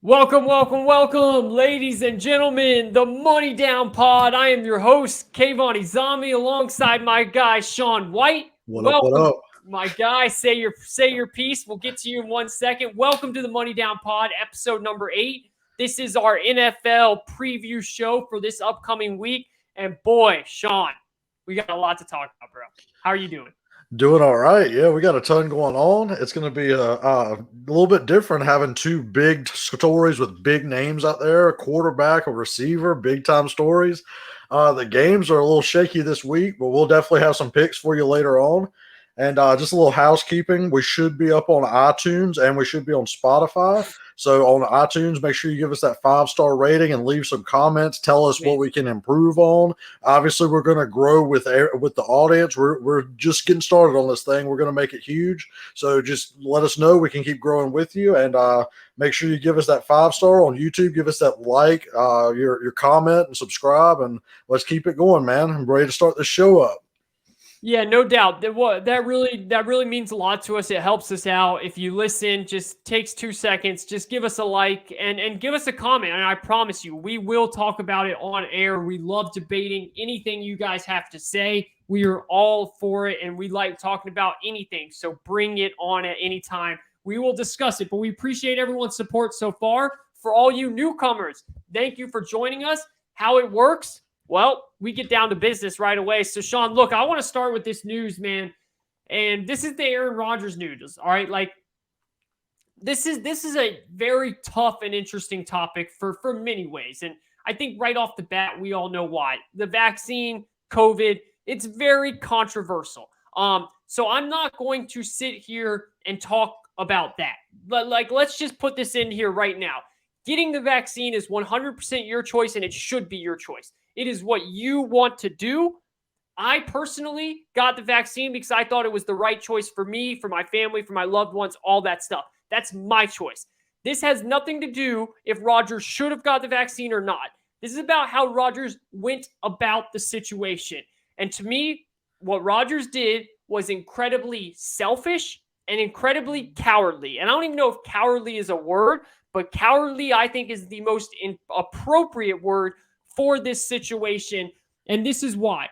Welcome, ladies and gentlemen, the Money Down Pod. I am your host, Kayvon Izami, alongside my guy, Sean White. What up? What Welcome, up? my guy. Say your piece. We'll get to you in 1 second. Welcome to the Money Down Pod, episode number 8. This is our NFL preview show for this upcoming week. And boy, Sean, we got a lot to talk about, bro. How are you doing? Doing all right. Yeah, we got a ton going on. It's going to be a little bit different having two big stories with big names out there, a quarterback, a receiver, big time stories. The games are a little shaky this week, but we'll definitely have some picks for you later on. And just a little housekeeping. We should be up on iTunes and we should be on Spotify. So on iTunes, make sure you give us that 5-star rating and leave some comments. Tell us what we can improve on. Obviously, we're going to grow with the audience. We're just getting started on this thing. We're going to make it huge. So just let us know. We can keep growing with you. And make sure you give us that 5-star on YouTube. Give us that like, your comment, and subscribe. And let's keep it going, man. I'm ready to start this show up. Yeah, no doubt. That really means a lot to us. It helps us out. If you listen, just takes 2 seconds. Just give us a like and give us a comment. And I promise you, we will talk about it on air. We love debating anything you guys have to say. We are all for it, and we like talking about anything. So bring it on at any time. We will discuss it. But we appreciate everyone's support so far. For all you newcomers, thank you for joining us. How it works? Well, we get down to business right away. So, Sean, look, I want to start with this news, man. And this is the Aaron Rodgers news. All right. Like, this is a very tough and interesting topic for many ways. And I think right off the bat, we all know why. The vaccine, COVID, it's very controversial. So I'm not going to sit here and talk about that. But like, let's just put this in here right now. Getting the vaccine is 100% your choice, and it should be your choice. It is what you want to do. I personally got the vaccine because I thought it was the right choice for me, for my family, for my loved ones, all that stuff. That's my choice. This has nothing to do if Rodgers should have got the vaccine or not. This is about how Rodgers went about the situation. And to me, what Rodgers did was incredibly selfish and incredibly cowardly. And I don't even know if cowardly is a word, but cowardly, I think, is the most appropriate word for this situation. And this is why.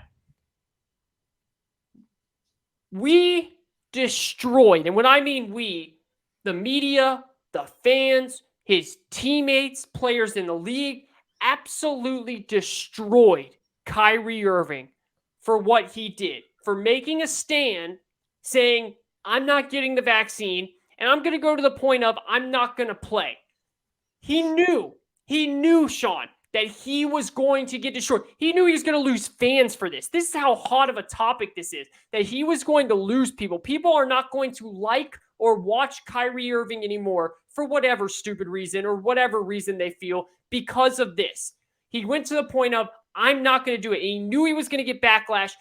We destroyed, and when I mean we, the media, the fans, his teammates, players in the league, absolutely destroyed Kyrie Irving for what he did, for making a stand saying, I'm not getting the vaccine, and I'm going to go to the point of I'm not going to play. He knew, Sean, that he was going to get destroyed. He knew he was going to lose fans for this. This is how hot of a topic this is, that he was going to lose people. People are not going to like or watch Kyrie Irving anymore for whatever stupid reason or whatever reason they feel because of this. He went to the point of, I'm not going to do it. And he knew he was going to get backlash,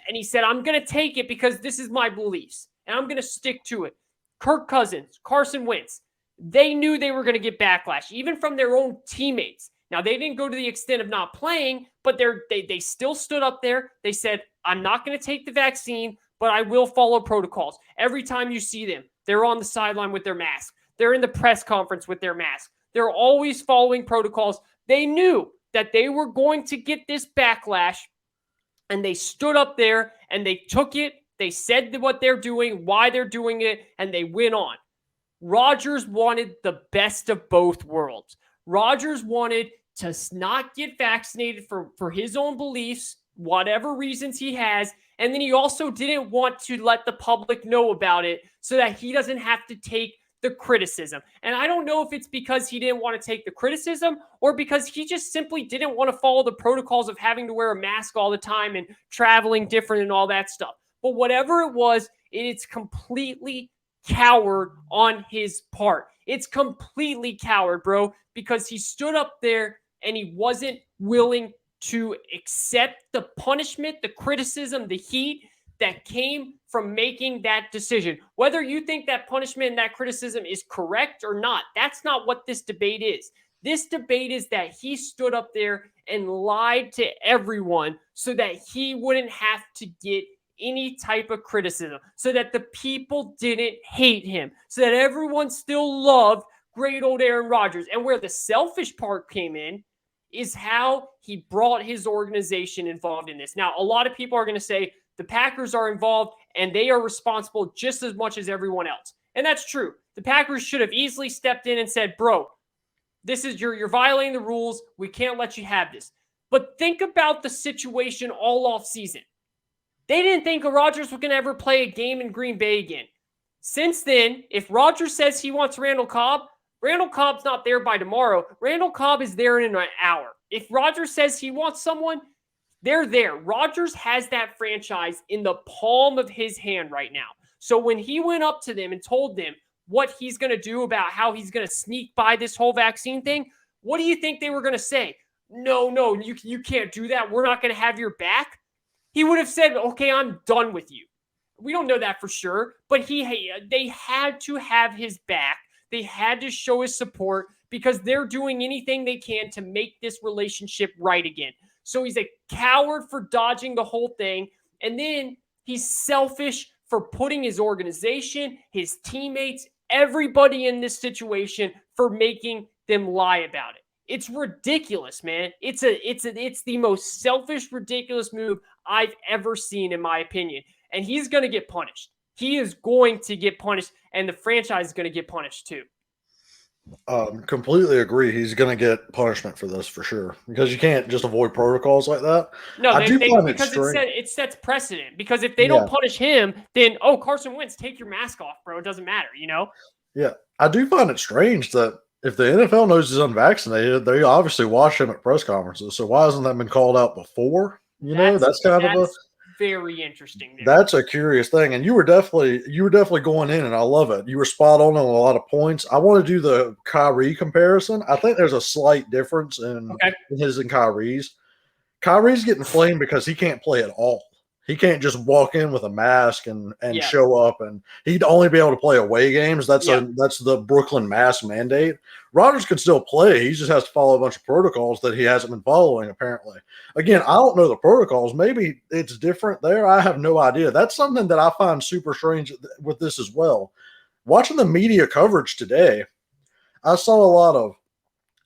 and he said, I'm going to take it because this is my beliefs, and I'm going to stick to it. Kirk Cousins, Carson Wentz, they knew they were going to get backlash, even from their own teammates. Now, they didn't go to the extent of not playing, but they still stood up there. They said, I'm not going to take the vaccine, but I will follow protocols. Every time you see them, they're on the sideline with their mask. They're in the press conference with their mask. They're always following protocols. They knew that they were going to get this backlash, and they stood up there, and they took it. They said what they're doing, why they're doing it, and they went on. Rodgers wanted the best of both worlds. Rodgers wanted to not get vaccinated for his own beliefs, whatever reasons he has. And then he also didn't want to let the public know about it so that he doesn't have to take the criticism. And I don't know if it's because he didn't want to take the criticism or because he just simply didn't want to follow the protocols of having to wear a mask all the time and traveling different and all that stuff. But whatever it was, it's completely coward on his part. It's completely coward, bro, because he stood up there and he wasn't willing to accept the punishment, the criticism, the heat that came from making that decision. Whether you think that punishment and that criticism is correct or not, that's not what this debate is. This debate is that he stood up there and lied to everyone so that he wouldn't have to get any type of criticism, so that the people didn't hate him, so that everyone still loved great old Aaron Rodgers. And where the selfish part came in is how he brought his organization involved in this. Now, a lot of people are going to say the Packers are involved and they are responsible just as much as everyone else. And that's true. The Packers should have easily stepped in and said, bro, this is you're violating the rules. We can't let you have this. But think about the situation all off season. They didn't think Rodgers was going to ever play a game in Green Bay again. Since then, if Rodgers says he wants Randall Cobb's not there by tomorrow. Randall Cobb is there in an hour. If Rodgers says he wants someone, they're there. Rodgers has that franchise in the palm of his hand right now. So when he went up to them and told them what he's going to do about how he's going to sneak by this whole vaccine thing, what do you think they were going to say? No, you can't do that. We're not going to have your back. He would have said, okay, I'm done with you. We don't know that for sure, but they had to have his back. They had to show his support because they're doing anything they can to make this relationship right again. So he's a coward for dodging the whole thing. And then he's selfish for putting his organization, his teammates, everybody in this situation for making them lie about it. It's ridiculous, man. It's the most selfish, ridiculous move I've ever seen, in my opinion. And he's going to get punished. He is going to get punished, and the franchise is going to get punished too. Completely agree. He's going to get punishment for this for sure because you can't just avoid protocols like that. No, because it sets precedent. Because if they don't punish him, then Carson Wentz, take your mask off, bro. It doesn't matter, you know. Yeah, I do find it strange that if the NFL knows he's unvaccinated, they obviously watch him at press conferences. So why hasn't that been called out before? That's very interesting. That's a curious thing. And you were definitely going in, and I love it. You were spot on a lot of points. I want to do the Kyrie comparison. I think there's a slight difference in his and Kyrie's. Kyrie's getting flamed because he can't play at all. He can't just walk in with a mask and show up, and he'd only be able to play away games. That's the Brooklyn mask mandate. Rodgers can still play. He just has to follow a bunch of protocols that he hasn't been following, apparently. Again, I don't know the protocols. Maybe it's different there. I have no idea. That's something that I find super strange with this as well. Watching the media coverage today, I saw a lot of,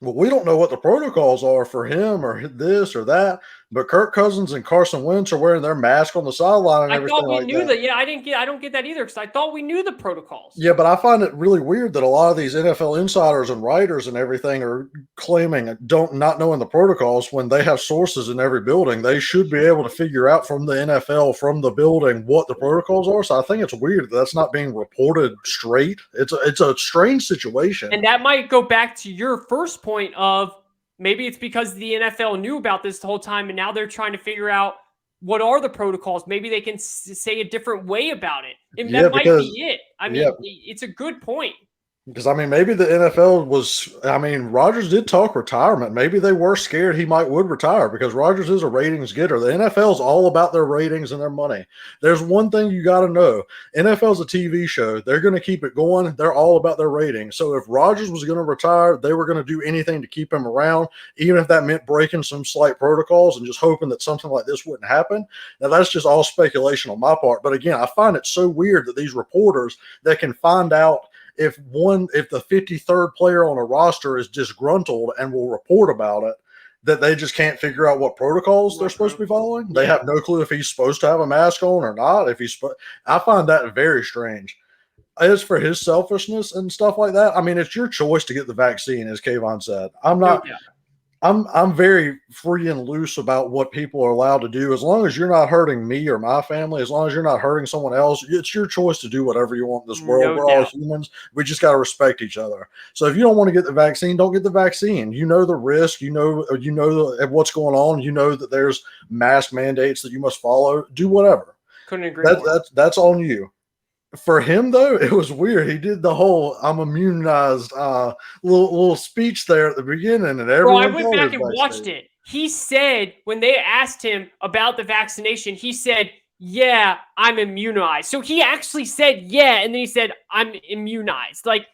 well, we don't know what the protocols are for him or this or that, but Kirk Cousins and Carson Wentz are wearing their mask on the sideline and everything like that. I thought we knew that. Yeah, I don't get that either because I thought we knew the protocols. Yeah, but I find it really weird that a lot of these NFL insiders and writers and everything are claiming not knowing the protocols when they have sources in every building. They should be able to figure out from the NFL, from the building, what the protocols are. So I think it's weird that's not being reported straight. It's a strange situation. And that might go back to your first point of maybe it's because the NFL knew about this the whole time and now they're trying to figure out what are the protocols. Maybe they can say a different way about it. And that might be it. I mean, it's a good point. Because, maybe the NFL Rodgers did talk retirement. Maybe they were scared he would retire because Rodgers is a ratings getter. The NFL is all about their ratings and their money. There's one thing you got to know. NFL's a TV show. They're going to keep it going. They're all about their ratings. So if Rodgers was going to retire, they were going to do anything to keep him around, even if that meant breaking some slight protocols and just hoping that something like this wouldn't happen. Now, that's just all speculation on my part. But again, I find it so weird that these reporters that can find out if the 53rd player on a roster is disgruntled and will report about it, that they just can't figure out what protocols they're supposed to be following. They have no clue if he's supposed to have a mask on or not. I find that very strange. As for his selfishness and stuff like that, it's your choice to get the vaccine, as Kayvon said. I'm very free and loose about what people are allowed to do. As long as you're not hurting me or my family, as long as you're not hurting someone else, it's your choice to do whatever you want in this world. We're all humans. We just got to respect each other. So if you don't want to get the vaccine, don't get the vaccine. You know the risk. You know what's going on. You know that there's mask mandates that you must follow. Do whatever. Couldn't agree more. That's on you. For him, though, it was weird. He did the whole "I'm immunized" little speech there at the beginning, and everyone. I went back and watched it. He said when they asked him about the vaccination, he said, "Yeah, I'm immunized." So he actually said, "Yeah," and then he said, "I'm immunized." Like,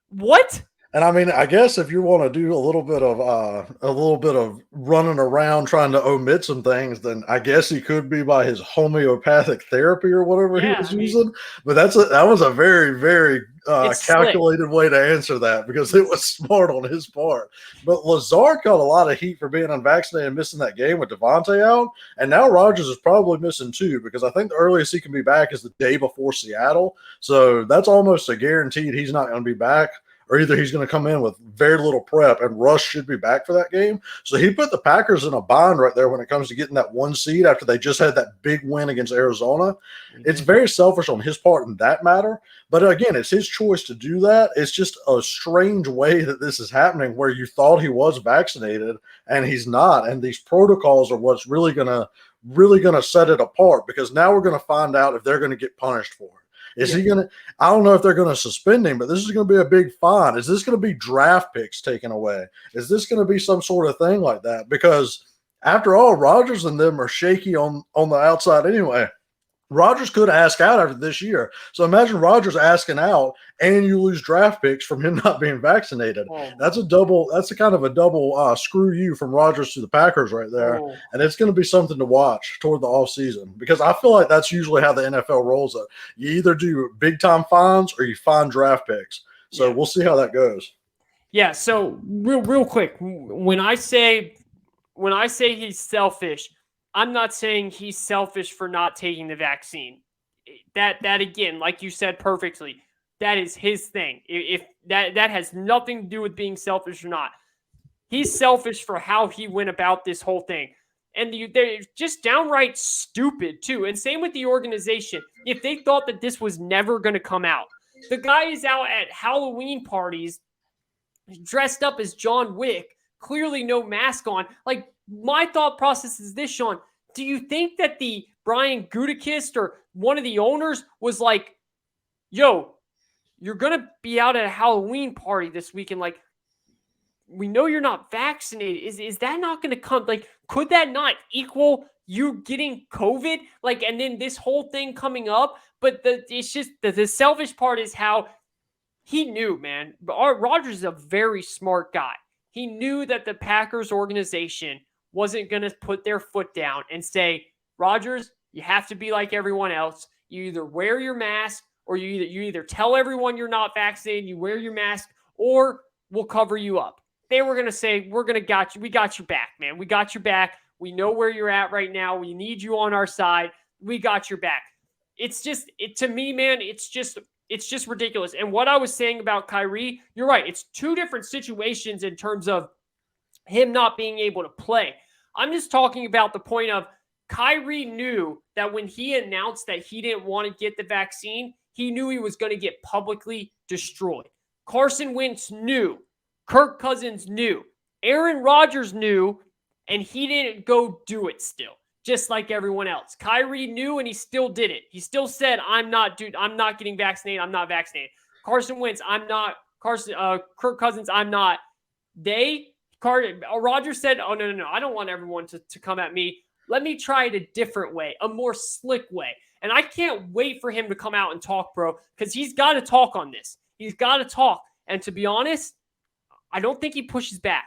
what? And I mean, I guess if you want to do a little bit of running around trying to omit some things, then I guess he could be by his homeopathic therapy or whatever he Yeah, was I mean, using. But that was a very, very it's slick. calculated way to answer that because it was smart on his part. But Lazard got a lot of heat for being unvaccinated and missing that game with Devontae out, and now Rodgers is probably missing too because I think the earliest he can be back is the day before Seattle. So that's almost a guaranteed he's not going to be back, or either he's going to come in with very little prep, and Russ should be back for that game. So he put the Packers in a bind right there when it comes to getting that one seed after they just had that big win against Arizona. It's very selfish on his part in that matter. But again, it's his choice to do that. It's just a strange way that this is happening where you thought he was vaccinated and he's not. And these protocols are what's really gonna set it apart because now we're gonna find out if they're gonna get punished for it. Is he going to? I don't know if they're going to suspend him, but this is going to be a big fine. Is this going to be draft picks taken away? Is this going to be some sort of thing like that? Because after all, Rodgers and them are shaky on the outside anyway. Rodgers could ask out after this year. So imagine Rodgers asking out and you lose draft picks from him not being vaccinated. That's a kind of a double screw you from Rodgers to the Packers right there. And it's going to be something to watch toward the offseason because I feel like that's usually how the NFL rolls it. You either do big time fines or you fine draft picks. So we'll see how that goes. Yeah. So real quick, when I say he's selfish, I'm not saying he's selfish for not taking the vaccine. That again, like you said perfectly, that is his thing. If that has nothing to do with being selfish or not. He's selfish for how he went about this whole thing. And they're just downright stupid too. And same with the organization. If they thought that this was never going to come out, the guy is out at Halloween parties dressed up as John Wick, clearly no mask on. Like, my thought process is this, Sean. Do you think that the Brian Gutekunst or one of the owners was like, yo, you're going to be out at a Halloween party this weekend? Like, we know you're not vaccinated. Is that not going to come? Like, could that not equal you getting COVID? Like, and then this whole thing coming up? But it's just the selfish part is how he knew, man. Rodgers is a very smart guy. He knew that the Packers organization wasn't going to put their foot down and say, Rodgers, you have to be like everyone else. You either wear your mask or you either tell everyone you're not vaccinated, you wear your mask, or we'll cover you up. They were going to say, we got your back, man. We got your back. We know where you're at right now. We need you on our side. We got your back. It's just, to me, man, it's just ridiculous. And what I was saying about Kyrie, you're right. It's two different situations in terms of him not being able to play. I'm just talking about the point of Kyrie knew that when he announced that he didn't want to get the vaccine, he knew he was going to get publicly destroyed. Carson Wentz knew. Kirk Cousins knew. Aaron Rodgers knew, and he didn't go do it still, just like everyone else. Kyrie knew, and he still did it. He still said, I'm not getting vaccinated. I'm not vaccinated. Carson Wentz, I'm not. Kirk Cousins, I'm not. Rodgers said, oh, no. I don't want everyone to come at me. Let me try it a different way, a more slick way. And I can't wait for him to come out and talk, bro, because he's got to talk on this. He's got to talk. And to be honest, I don't think he pushes back.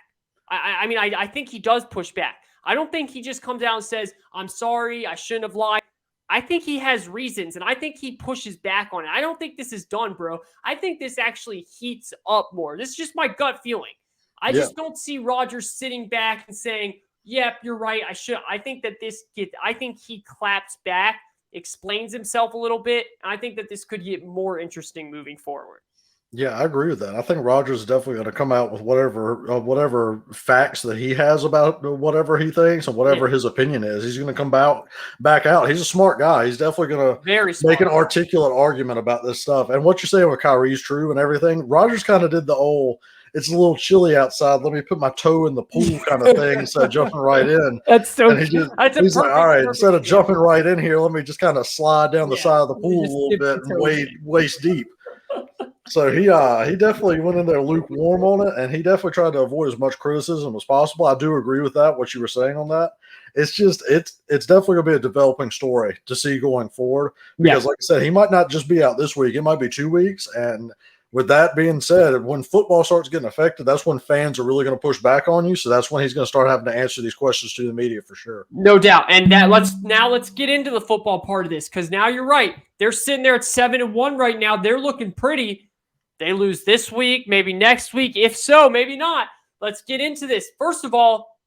I think he does push back. I don't think he just comes out and says, I'm sorry, I shouldn't have lied. I think he has reasons, and I think he pushes back on it. I don't think this is done, bro. I think this actually heats up more. This is just my gut feeling. I just don't see Rodgers sitting back and saying, yep, you're right, I should. I think that I think he claps back, explains himself a little bit, and I think that this could get more interesting moving forward. Yeah, I agree with that. I think Rodgers is definitely going to come out with whatever facts that he has about whatever he thinks and whatever his opinion is. He's going to come back out. He's a smart guy. He's definitely going to make an articulate argument about this stuff. And what you're saying with Kyrie's true and everything. Rodgers kind of did the old, it's a little chilly outside, let me put my toe in the pool kind of thing instead of jumping right in. That's so he's like, all right, instead of jumping right in here, let me just kind of slide down the side of the pool a little bit and wade waist deep. So he definitely went in there lukewarm on it, and he definitely tried to avoid as much criticism as possible. I do agree with that, what you were saying on that. It's just it's definitely going to be a developing story to see going forward because, like I said, he might not just be out this week; it might be 2 weeks, and with that being said, when football starts getting affected, that's when fans are really going to push back on you. So that's when he's going to start having to answer these questions to the media for sure. No doubt. And let's get into the football part of this, because now you're right. They're sitting there at 7-1 right now. They're looking pretty. They lose this week, maybe next week. If so, maybe not. Let's get into this. First of all,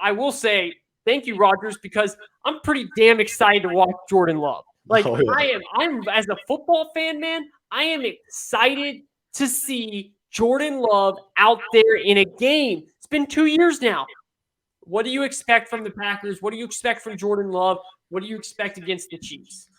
I will say thank you, Rodgers, because I'm pretty damn excited to watch Jordan Love. Like, Oh, yeah. I'm as a football fan, man, I am excited to see Jordan Love out there in a game. It's been 2 years now. What do you expect from the Packers? What do you expect from Jordan Love? What do you expect against the Chiefs?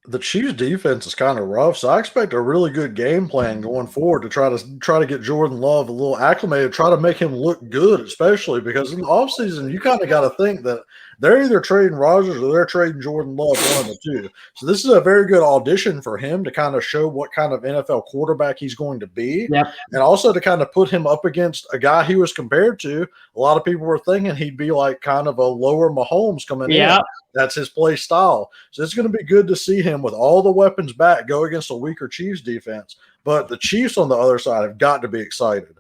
The Chiefs' defense is kind of rough, so I expect a really good game plan going forward to try to get Jordan Love a little acclimated, try to make him look good, especially because in the offseason, you kind of got to think that they're either trading Rodgers or they're trading Jordan Love, one of the two. So this is a very good audition for him to kind of show what kind of NFL quarterback he's going to be, and also to kind of put him up against a guy he was compared to. A lot of people were thinking he'd be like kind of a lower Mahomes coming in. That's his play style. So it's going to be good to see him with all the weapons back go against a weaker Chiefs defense. But the Chiefs on the other side have got to be excited.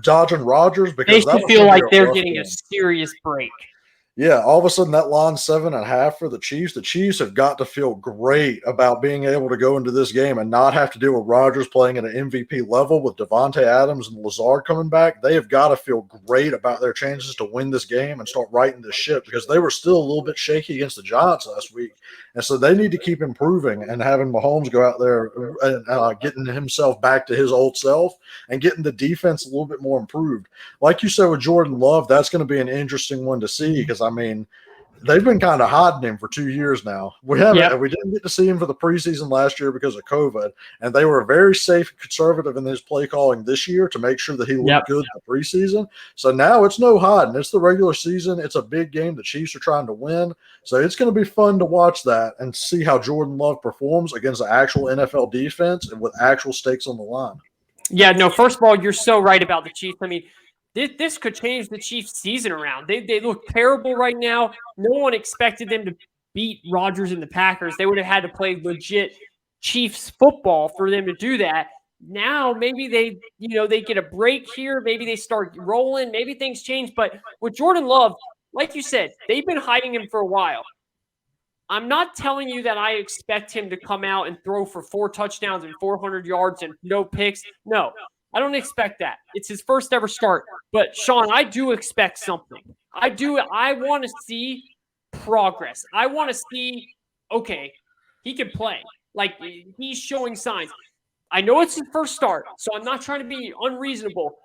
Dodging Rodgers, because they should feel like they're getting a serious break. Yeah, all of a sudden that line's 7.5 for the Chiefs. The Chiefs have got to feel great about being able to go into this game and not have to deal with Rodgers playing at an MVP level with Devontae Adams and Lazard coming back. They have got to feel great about their chances to win this game and start righting this ship, because they were still a little bit shaky against the Giants last week. And so they need to keep improving and having Mahomes go out there and getting himself back to his old self and getting the defense a little bit more improved. Like you said with Jordan Love, that's going to be an interesting one to see, because I mean, they've been kind of hiding him for 2 years now. We didn't get to see him for the preseason last year because of COVID, and they were very safe and conservative in his play calling this year to make sure that he looked good in the preseason. So now it's no hiding. It's the regular season. It's a big game. The Chiefs are trying to win. So it's going to be fun to watch that and see how Jordan Love performs against the actual NFL defense and with actual stakes on the line. Yeah, no, first of all, you're so right about the Chiefs. I mean, this could change the Chiefs' season around. They look terrible right now. No one expected them to beat Rodgers and the Packers. They would have had to play legit Chiefs football for them to do that. Now maybe they get a break here. Maybe they start rolling. Maybe things change. But with Jordan Love, like you said, they've been hiding him for a while. I'm not telling you that I expect him to come out and throw for 4 touchdowns and 400 yards and no picks. No. I don't expect that. It's his first ever start. But, Sean, I do expect something. I want to see progress. I want to see, okay, he can play. Like, he's showing signs. I know it's his first start, so I'm not trying to be unreasonable,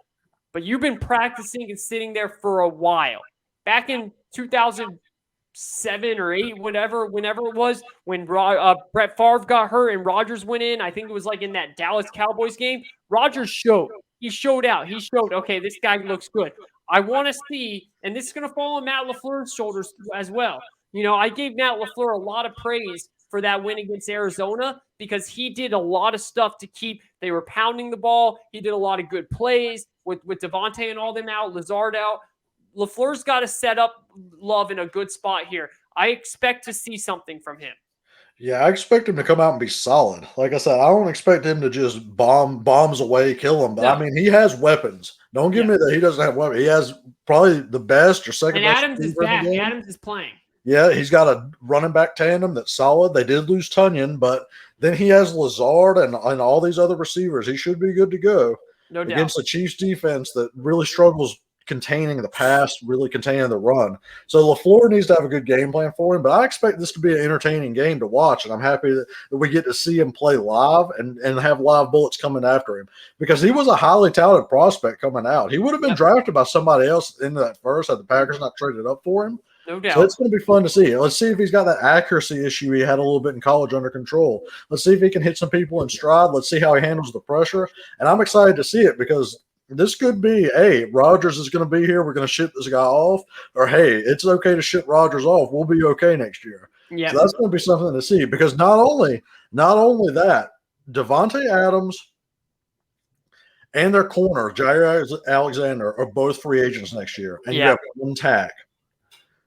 but you've been practicing and sitting there for a while. Back in 2007 or 8, whenever it was, when Brett Favre got hurt and Rodgers went in, I think it was like in that Dallas Cowboys game, Rodgers showed. He showed out. He showed, okay, this guy looks good. I want to see, and this is going to fall on Matt LaFleur's shoulders as well. I gave Matt LaFleur a lot of praise for that win against Arizona, because he did a lot of stuff to keep – they were pounding the ball. He did a lot of good plays with Devontae and all them out, Lazard out. LaFleur's got to set up Love in a good spot here. I expect to see something from him. Yeah, I expect him to come out and be solid. Like I said, I don't expect him to just bombs away, kill him. But I mean, he has weapons. Don't give me that he doesn't have weapons. He has probably the best or second best. And Adams is back. Adams is playing. Yeah, he's got a running back tandem that's solid. They did lose Tunyon, but then he has Lazard and all these other receivers. He should be good to go against the Chiefs defense that really struggles containing the pass, really containing the run. So LaFleur needs to have a good game plan for him, but I expect this to be an entertaining game to watch, and I'm happy that we get to see him play live and have live bullets coming after him, because he was a highly touted prospect coming out. He would have been drafted by somebody else into that first had the Packers not traded up for him. No doubt. So it's going to be fun to see. Let's see if he's got that accuracy issue he had a little bit in college under control. Let's see if he can hit some people in stride. Let's see how he handles the pressure, and I'm excited to see it, because this could be, hey, Rodgers is going to be here. We're going to ship this guy off. Or, hey, it's okay to ship Rodgers off. We'll be okay next year. Yeah. So that's going to be something to see, because not only that, Devontae Adams and their corner, Jair Alexander, are both free agents next year. And you have one tag.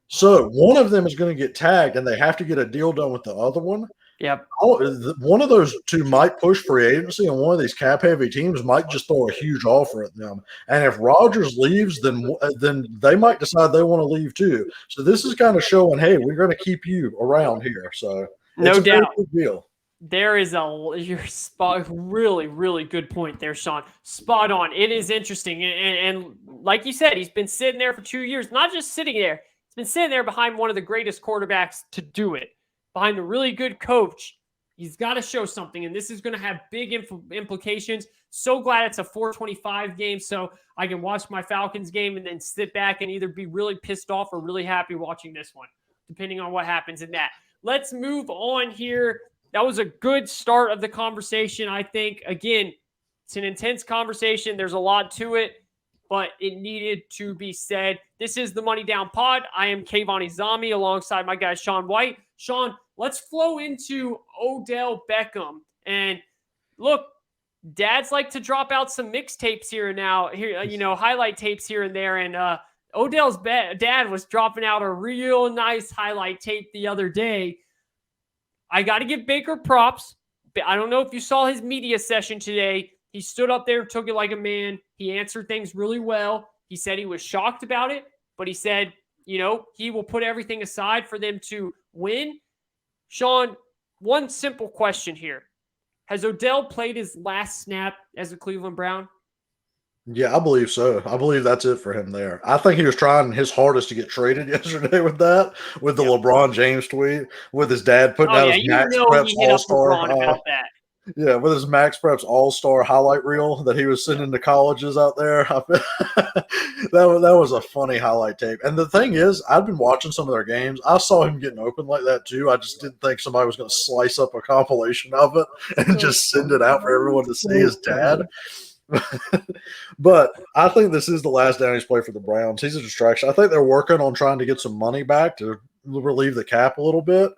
So one of them is going to get tagged, and they have to get a deal done with the other one. Yep. One of those two might push free agency, and one of these cap-heavy teams might just throw a huge offer at them. And if Rodgers leaves, then they might decide they want to leave too. So this is kind of showing, hey, we're going to keep you around here. So it's No a very doubt. big deal. There is your spot. Really, really good point there, Sean. Spot on. It is interesting, and like you said, he's been sitting there for 2 years. Not just sitting there; he's been sitting there behind one of the greatest quarterbacks to do it, behind a really good coach. He's got to show something, and this is going to have big implications. So glad it's a 4:25 game, so I can watch my Falcons game and then sit back and either be really pissed off or really happy watching this one, depending on what happens in that. Let's move on here. That was a good start of the conversation, I think. Again, it's an intense conversation. There's a lot to it, but it needed to be said. This is the Money Down Pod. I am Kayvon Izami alongside my guy, Sean White. Sean, let's flow into Odell Beckham. And look, dads like to drop out some mixtapes here and now, highlight tapes here and there. And Odell's dad was dropping out a real nice highlight tape the other day. I got to give Baker props. I don't know if you saw his media session today. He stood up there, took it like a man. He answered things really well. He said he was shocked about it, but he said, he will put everything aside for them to win. Sean, one simple question here. Has Odell played his last snap as a Cleveland Brown? Yeah, I believe so. I believe that's it for him there. I think he was trying his hardest to get traded yesterday with the LeBron James tweet, with his dad putting out his Max Preps All-Star. Yeah, with his Max Preps All-Star highlight reel that he was sending to colleges out there. that was a funny highlight tape. And the thing is, I've been watching some of their games. I saw him getting open like that too. I just didn't think somebody was going to slice up a compilation of it and just send it out for everyone to see his dad. But I think this is the last down he's played for the Browns. He's a distraction. I think they're working on trying to get some money back to relieve the cap a little bit.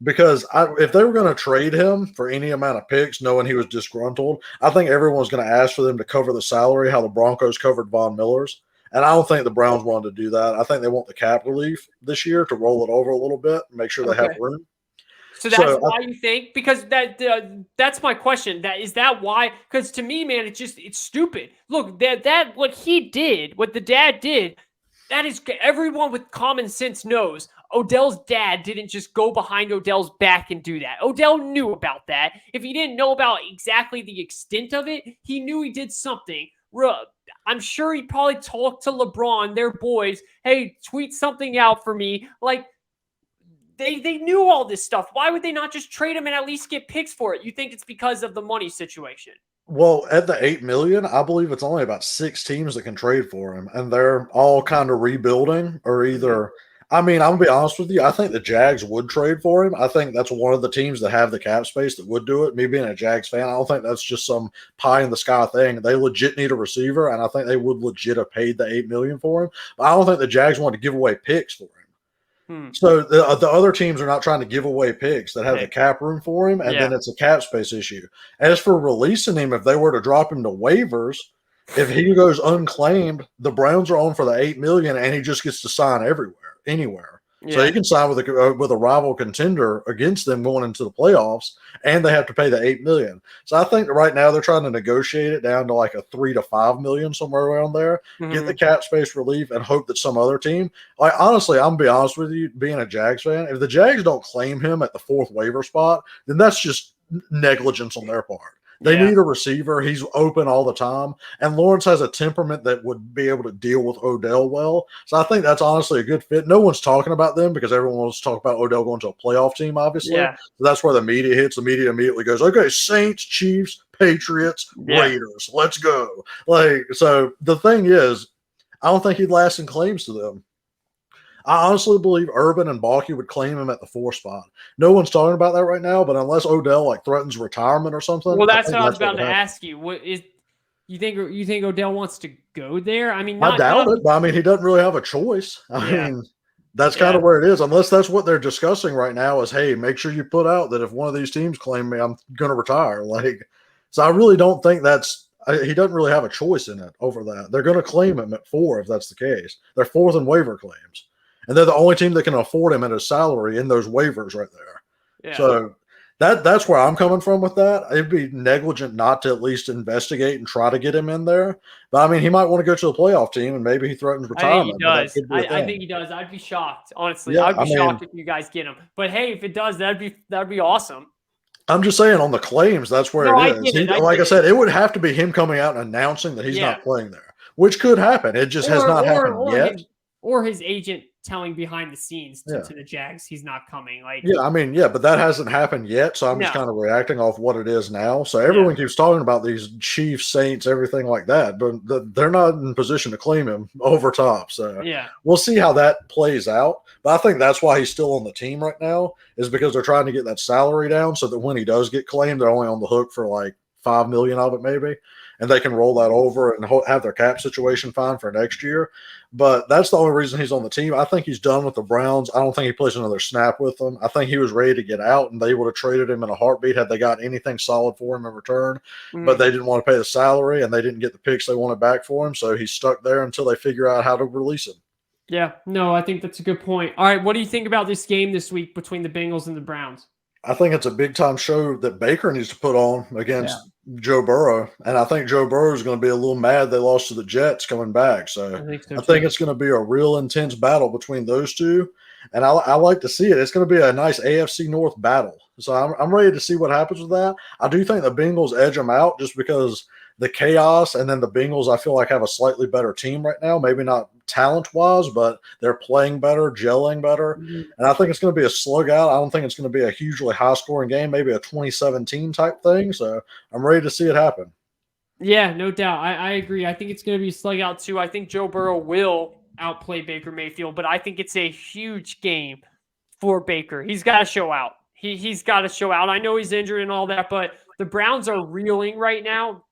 Because if they were going to trade him for any amount of picks, knowing he was disgruntled, I think everyone's going to ask for them to cover the salary, how the Broncos covered Von Miller's. And I don't think the Browns wanted to do that. I think they want the cap relief this year to roll it over a little bit and make sure they have room. So that's why you think? Because that's my question. Is that why? Because to me, man, it's stupid. Look, that what he did, what the dad did, that is everyone with common sense knows. Odell's dad didn't just go behind Odell's back and do that. Odell knew about that. If he didn't know about exactly the extent of it, he knew he did something. I'm sure he probably talked to LeBron, their boys. Hey, tweet something out for me. Like, they knew all this stuff. Why would they not just trade him and at least get picks for it? You think it's because of the money situation? Well, at the $8 million, I believe it's only about 6 teams that can trade for him, and they're all kind of rebuilding or either. I mean, I'm gonna be honest with you. I think the Jags would trade for him. I think that's one of the teams that have the cap space that would do it. Me being a Jags fan, I don't think that's just some pie in the sky thing. They legit need a receiver, and I think they would legit have paid the $8 million for him. But I don't think the Jags want to give away picks for him. So the other teams are not trying to give away picks that have the cap room for him, and then it's a cap space issue. As for releasing him, if they were to drop him to waivers, if he goes unclaimed, the Browns are on for the $8 million, and he just gets to sign anywhere. Yeah. So he can sign with a rival contender against them going into the playoffs, and they have to pay the $8 million. So I think right now they're trying to negotiate it down to like a $3 to $5 million, somewhere around there, get the cap space relief, and hope that some other team. Like, honestly, I'm gonna be honest with you, being a Jags fan, if the Jags don't claim him at the 4th waiver spot, then that's just negligence on their part. They need a receiver. He's open all the time. And Lawrence has a temperament that would be able to deal with Odell well. So I think that's honestly a good fit. No one's talking about them because everyone wants to talk about Odell going to a playoff team, obviously. Yeah. So that's where the media hits. The media immediately goes, okay, Saints, Chiefs, Patriots, Raiders. Let's go. So the thing is, I don't think he'd last in claims to them. I honestly believe Urban and Balky would claim him at the 4 spot. No one's talking about that right now, but unless Odell threatens retirement or something. Well, that's what I was about to ask you. What is you think Odell wants to go there? I mean, I doubt it, but I mean, he doesn't really have a choice. I mean, that's kind of where it is. Unless that's what they're discussing right now is, hey, make sure you put out that if one of these teams claim me, I'm going to retire. So I really don't think he doesn't really have a choice in it over that. They're going to claim him at 4 if that's the case. They're 4th in waiver claims. And they're the only team that can afford him at his salary in those waivers right there. Yeah. So That's where I'm coming from with that. It'd be negligent not to at least investigate and try to get him in there. But I mean, he might want to go to the playoff team, and maybe he threatens I think he retirement. But that does. could be a I think thing. he does. I'd be shocked, honestly. Yeah, I'd I be mean, shocked if you guys get him. But hey, if it does, that'd be awesome. I'm just saying on the claims, that's where No, it I is. get it. I Like I get it. said, it would have to be him coming out and announcing that he's Yeah. not playing there, which could happen. It just has Or not or happened or yet. his or his agent telling behind the scenes Yeah. to the Jags he's not coming. Like, Yeah, I mean, yeah, but that hasn't happened yet, so I'm just no. kind of reacting off what it is now. So Yeah. everyone keeps talking about these Chiefs, Saints, everything like that, but they're not in position to claim him over top. So Yeah. we'll see how that plays out. But I think that's why he's still on the team right now, is because they're trying to get that salary down so that when he does get claimed, they're only on the hook for like 5 million of it, maybe, and they can roll that over and have their cap situation fine for next year. But that's the only reason he's on the team. I think he's done with the Browns. I don't think he plays another snap with them. I think he was ready to get out, and they would have traded him in a heartbeat had they got anything solid for him in return. But Mhm. they didn't want to pay the salary, and they didn't get the picks they wanted back for him. So he's stuck there until they figure out how to release him. Yeah. No, I think that's a good point. All right. What do you think about this game this week between the Bengals and the Browns? I think it's a big time show that Baker needs to put on Yeah. against Joe Burrow. And I think Joe Burrow is going to be a little mad they lost to the Jets coming back. So I think so I think too. it's going to be a real intense battle between those two. And I like to see it. It's going to be a nice AFC North battle. So I'm ready to see what happens with that. I do think the Bengals edge them out just because the chaos, and then the Bengals, I feel like, have a slightly better team right now. Maybe not talent wise, but they're playing better, gelling better. Mhm. And I think it's going to be a slug out. I don't think it's going to be a hugely high scoring game, maybe a 2017 type thing. So I'm ready to see it happen. Yeah, no doubt. I agree. I think it's going to be a slug out too. I think Joe Burrow will outplay Baker Mayfield, but I think it's a huge game for Baker. He's got to show out. He's got to show out. I know he's injured and all that, but the Browns are reeling right now.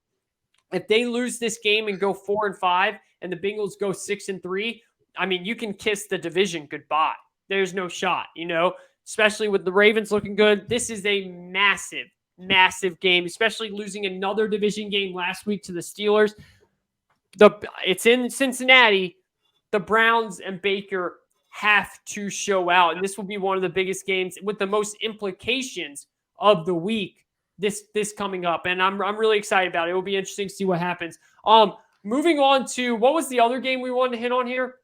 If they lose this game and go 4-5, and the Bengals go 6-3, I mean, you can kiss the division goodbye. There's no shot, especially with the Ravens looking good. This is a massive, massive game, especially losing another division game last week to the Steelers. It's in Cincinnati. The Browns and Baker have to show out, and this will be one of the biggest games with the most implications of the week. This coming up, and I'm really excited about it. It will be interesting to see what happens. Moving on to, what was the other game we wanted to hit on here?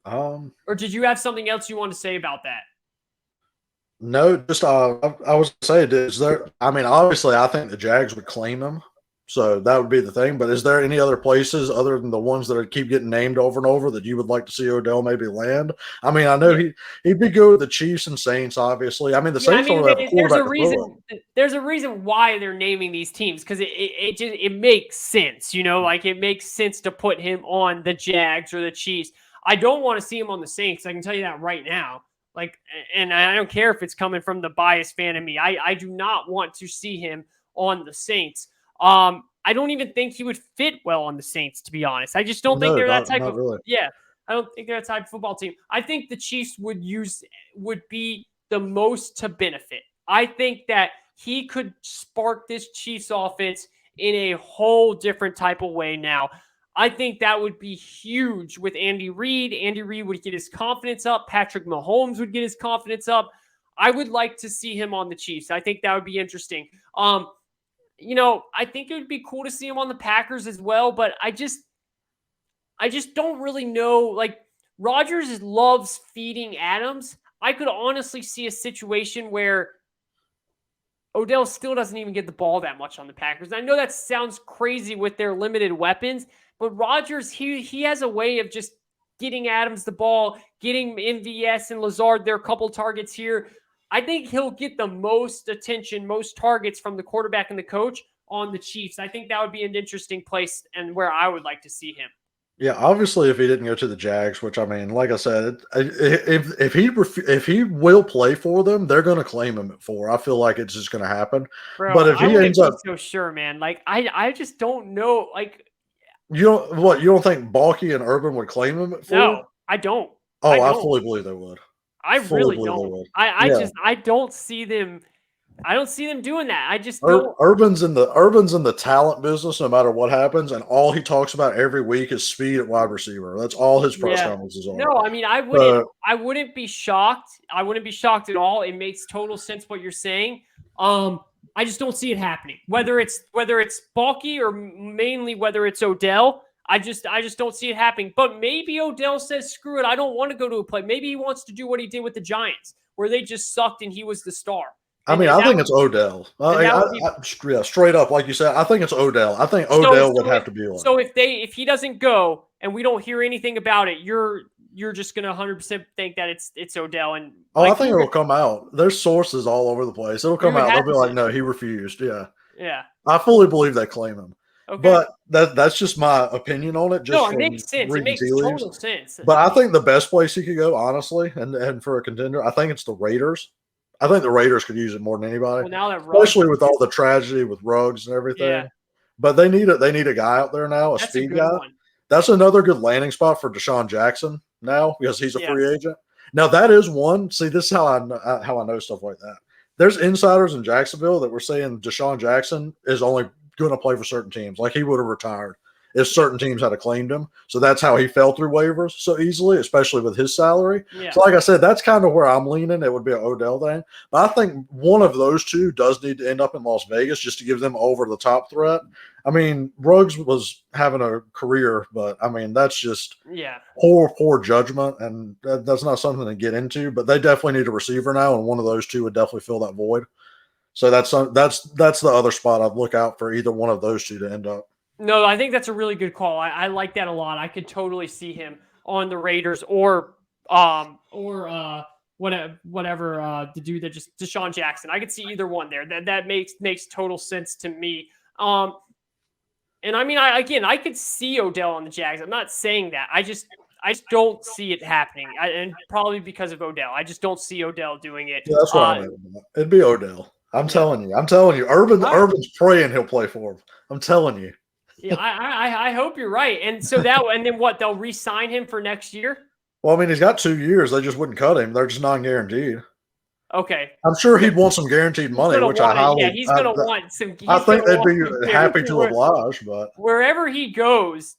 Or did you have something else you want to say about that? No, just I was saying, is there? I mean, obviously, I think the Jags would claim him, so that would be the thing. But is there any other places other than the ones that keep getting named over and over that you would like to see Odell maybe land? I mean, I know Yeah. he'd be good with the Chiefs and Saints, obviously. I mean, the Yeah, I Saints don't mean, really have a there's a quarterback to throw reason. There's a reason why they're naming these teams, because it makes sense. Like it makes sense to put him on the Jags or the Chiefs. I don't want to see him on the Saints. I can tell you that right now. Like, and I don't care if it's coming from the biased fan in me. I do not want to see him on the Saints. I don't even think he would fit well on the Saints, to be honest. I just don't think No, they're that type not of. really. Yeah, I don't think they're that type of football team. I think the Chiefs would be the most to benefit. I think that he could spark this Chiefs offense in a whole different type of way now. I think that would be huge with Andy Reid. Andy Reid would get his confidence up. Patrick Mahomes would get his confidence up. I would like to see him on the Chiefs. I think that would be interesting. I think it would be cool to see him on the Packers as well, but I just don't really know. Like, Rodgers loves feeding Adams. I could honestly see a situation where Odell still doesn't even get the ball that much on the Packers. I know that sounds crazy with their limited weapons, but Rodgers, he has a way of just getting Adams the ball, getting MVS and Lazard their couple targets here. I think he'll get the most attention, most targets from the quarterback and the coach on the Chiefs. I think that would be an interesting place and where I would like to see him. Yeah, obviously, if he didn't go to the Jags, which I mean, like I said, if he will play for them, they're going to claim him at 4. I feel like it's just going to happen. Bro, But if I he wouldn't ends be up, so sure, man. Like, I just don't know. Like, you don't think Balky and Urban would claim him at 4? no, I don't. I Oh, I don't. fully believe they would. I Fully really believe they don't. would. I Yeah, just I don't see them I don't see them doing that. I just don't. Urban's in the talent business no matter what happens, and all he talks about every week is speed at wide receiver. That's all his press Yeah. conferences No, are. I mean, I wouldn't be shocked. I wouldn't be shocked at all. It makes total sense what you're saying. I just don't see it happening. Whether it's bulky or mainly whether it's Odell, I just don't see it happening. But maybe Odell says, "Screw it, I don't want to go to a play." Maybe he wants to do what he did with the Giants, where they just sucked and he was the star. I mean, I think it's Odell. that would be Yeah, straight up, like you said, I think it's Odell. I think so. Odell would have to be one. So if he doesn't go and we don't hear anything about it, you're just gonna 100% think that it's Odell. And I think it'll come out. There's sources all over the place. It'll come out. They'll be like, "No, he refused." Yeah, yeah. I fully believe they claim him. Okay. But that's just my opinion on it. Just it makes sense. It makes total sense. But I think the best place he could go, honestly, and for a contender, I think it's the Raiders. I think the Raiders could use it more than anybody, well, now that especially with all the tragedy with Ruggs and everything. Yeah. But they need a guy out there now, That's speed a good guy. one. That's another good landing spot for Deshaun Jackson now because he's a Yes. free agent. Now that is one. See, this is how I know stuff like that. There's insiders in Jacksonville that were saying Deshaun Jackson is only going to play for certain teams. Like he would have retired if certain teams had claimed him. So that's how he fell through waivers so easily, especially with his salary. Yeah. So like I said, that's kind of where I'm leaning. It would be an Odell thing. But I think one of those two does need to end up in Las Vegas just to give them over the top threat. I mean, Ruggs was having a career, but I mean, that's just poor judgment. And that's not something to get into, but they definitely need a receiver now. And one of those two would definitely fill that void. So that's the other spot I'd look out for either one of those two to end up. No, I think that's a really good call. I like that a lot. I could totally see him on the Raiders or whatever the dude that just Deshaun Jackson. I could see either one there. That makes total sense to me. And I mean, I could see Odell on the Jags. I'm not saying that. I just don't see it happening, and probably because of Odell. I just don't see Odell doing it. Yeah, that's what I mean. It'd be Odell. I'm telling you. Urban's praying he'll play for him. I'm telling you. Yeah, I hope you're right. And so and then what? They'll re-sign him for next year? Well, I mean, he's got 2 years. They just wouldn't cut him. They're just non-guaranteed. Okay. I'm sure he'd want some guaranteed money, which I highly. Yeah, he's going to want some. I think they'd be happy to oblige, but wherever he goes,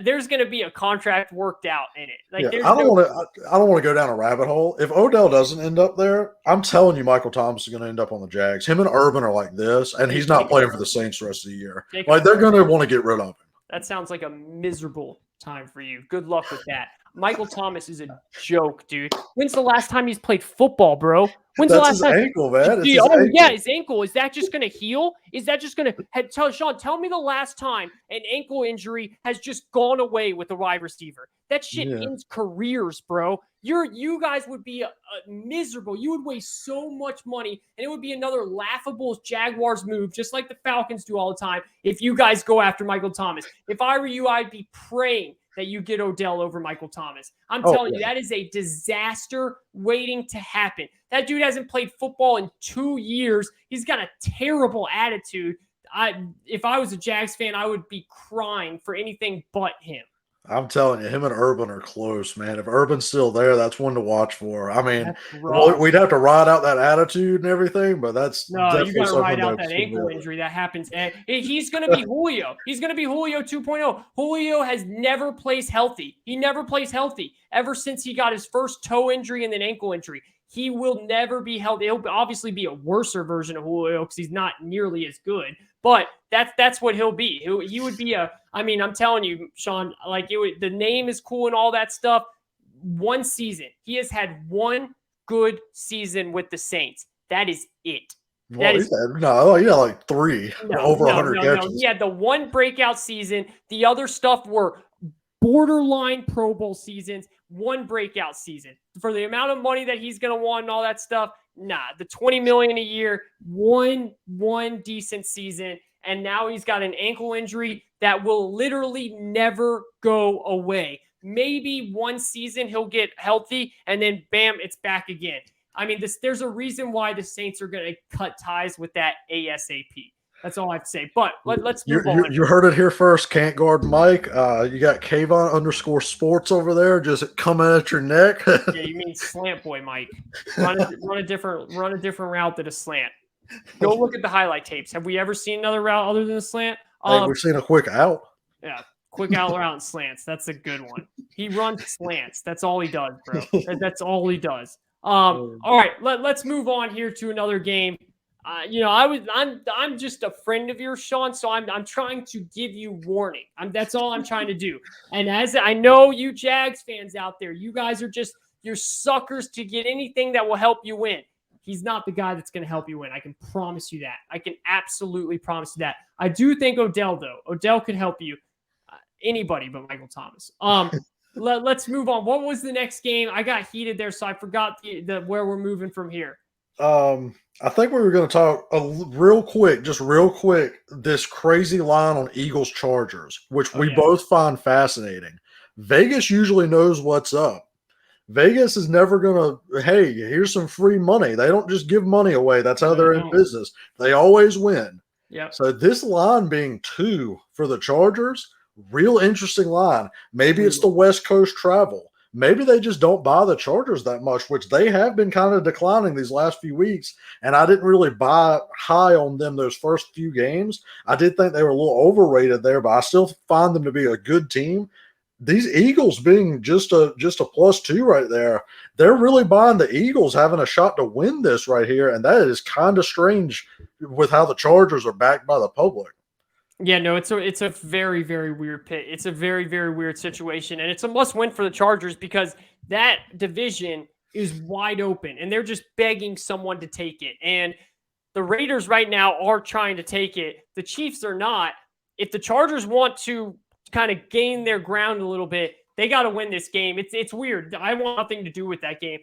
there's going to be a contract worked out in it. Like, yeah, I don't want to go down a rabbit hole. If Odell doesn't end up there, I'm telling you, Michael Thomas is going to end up on the Jags. Him and Urban are like this, and he's not playing for the Saints the rest of the year. Like they're going to want to get rid of him. That sounds like a miserable time for you. Good luck with that. Michael Thomas is a joke, dude. When's the last time he's played football, bro? When's the last time? Ankle, man. Yeah, his ankle. Is that just going to heal? Is that just going to Sean? Tell me the last time an ankle injury has just gone away with a wide receiver. That shit ends careers, bro. You guys would be miserable. You would waste so much money, and it would be another laughable Jaguars move, just like the Falcons do all the time. If you guys go after Michael Thomas, if I were you, I'd be praying that you get Odell over Michael Thomas. I'm telling you, that is a disaster waiting to happen. That dude hasn't played football in 2 years. He's got a terrible attitude. If I was a Jags fan, I would be crying for anything but him. I'm telling you, him and Urban are close, man. If Urban's still there, that's one to watch for. I mean, we'd have to ride out that attitude and everything, but that's you got to ride out that ankle injury that happens. He's going to be Julio. He's going to be Julio 2.0. Julio has never plays healthy. He never plays healthy ever since he got his first toe injury and then ankle injury. He will never be healthy. He'll obviously be a worser version of Julio because he's not nearly as good. But that's what he'll be. He would be I'm telling you, Sean, like the name is cool and all that stuff. One season. He has had one good season with the Saints. That is it. Well, he had like 3 over 100 catches. No. He had the one breakout season. The other stuff were borderline Pro Bowl seasons, one breakout season. For the amount of money that he's going to want and all that stuff, the $20 million a year, one decent season, and now he's got an ankle injury that will literally never go away. Maybe one season he'll get healthy, and then bam, it's back again. I mean, there's a reason why the Saints are going to cut ties with that ASAP. That's all I have to say. But let's move on. You heard it here first. Can't guard Mike. You got Kayvon_sports over there just coming at your neck. Yeah, you mean Slant Boy Mike. Run a different route than a slant. Go look at the highlight tapes. Have we ever seen another route other than the slant? Hey, we've seen a quick out. Yeah, quick out route and slants. That's a good one. He runs slants. That's all he does, bro. That's all he does. All right, let's move on here to another game. I'm just a friend of yours, Sean. So I'm trying to give you warning. That's all I'm trying to do. And as I know, you Jags fans out there, you guys are just you're suckers to get anything that will help you win. He's not the guy that's going to help you win. I can promise you that. I can absolutely promise you that. I do think Odell, though. Odell could help you. Anybody but Michael Thomas. Let's move on. What was the next game? I got heated there, so I forgot the where we're moving from here. I think we were going to talk real quick, this crazy line on Eagles Chargers, which we both find fascinating. Vegas usually knows what's up. Vegas is never going to, hey, here's some free money. They don't just give money away. That's how they're in business. They always win. Yeah. So this line being 2 for the Chargers, real interesting line. Maybe it's the West Coast travel. Maybe they just don't buy the Chargers that much, which they have been kind of declining these last few weeks. And I didn't really buy high on them those first few games. I did think they were a little overrated there, but I still find them to be a good team. These Eagles being just a +2 right there, they're really buying the Eagles having a shot to win this right here. And that is kind of strange with how the Chargers are backed by the public. Yeah, no, it's a very, very weird pit. It's a very, very weird situation. And it's a must-win for the Chargers because that division is wide open and they're just begging someone to take it. And the Raiders right now are trying to take it. The Chiefs are not. If the Chargers want to kind of gain their ground a little bit, they got to win this game. It's weird. I want nothing to do with that game.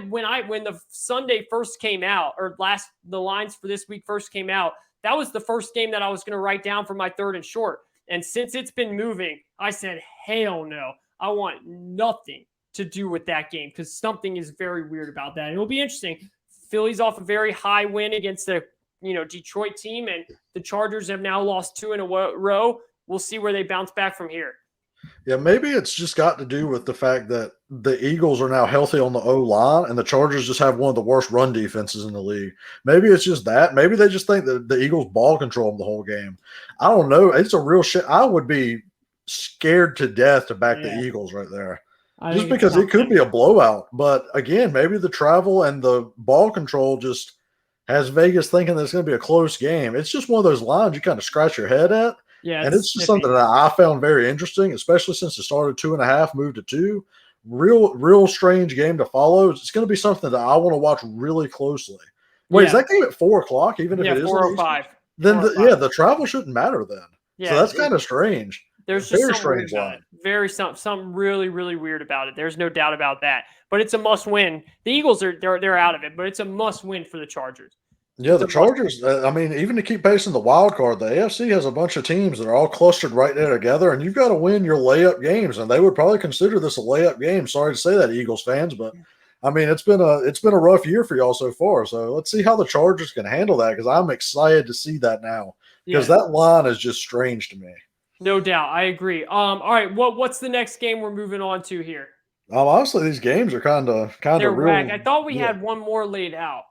When the Sunday first came out, or the lines for this week first came out, that was the first game that I was going to write down for my 3rd and short. And since it's been moving, I said, hell no. I want nothing to do with that game because something is very weird about that. It'll be interesting. Philly's off a very high win against the Detroit team, and the Chargers have now lost 2 in a row. We'll see where they bounce back from here. Yeah, maybe it's just got to do with the fact that the Eagles are now healthy on the O-line and the Chargers just have one of the worst run defenses in the league. Maybe it's just that. Maybe they just think that the Eagles ball control them the whole game. I don't know. It's a real shit. I would be scared to death to back the Eagles right there. Just because it could be a blowout. But again, maybe the travel and the ball control just has Vegas thinking that it's going to be a close game. It's just one of those lines you kind of scratch your head at. Yeah, and it's just something that I found very interesting, especially since it started 2.5, moved to 2. Real strange game to follow. It's going to be something that I want to watch really closely. Wait, is that game at 4:00? Even if it is 4:05. Then the travel shouldn't matter then. Yeah, so that's kind of strange. There's just something weird about it. Something really, really weird about it. There's no doubt about that. But it's a must-win. The Eagles they're out of it, but it's a must-win for the Chargers. Yeah, the Chargers, I mean, even to keep pace in the wild card, the AFC has a bunch of teams that are all clustered right there together, and you've got to win your layup games, and they would probably consider this a layup game. Sorry to say that, Eagles fans, but I mean, it's been a rough year for y'all so far. So let's see how the Chargers can handle that because I'm excited to see that now because that line is just strange to me. No doubt, I agree. All right, what's the next game we're moving on to here? Honestly, these games are kind of real. I thought we had one more laid out.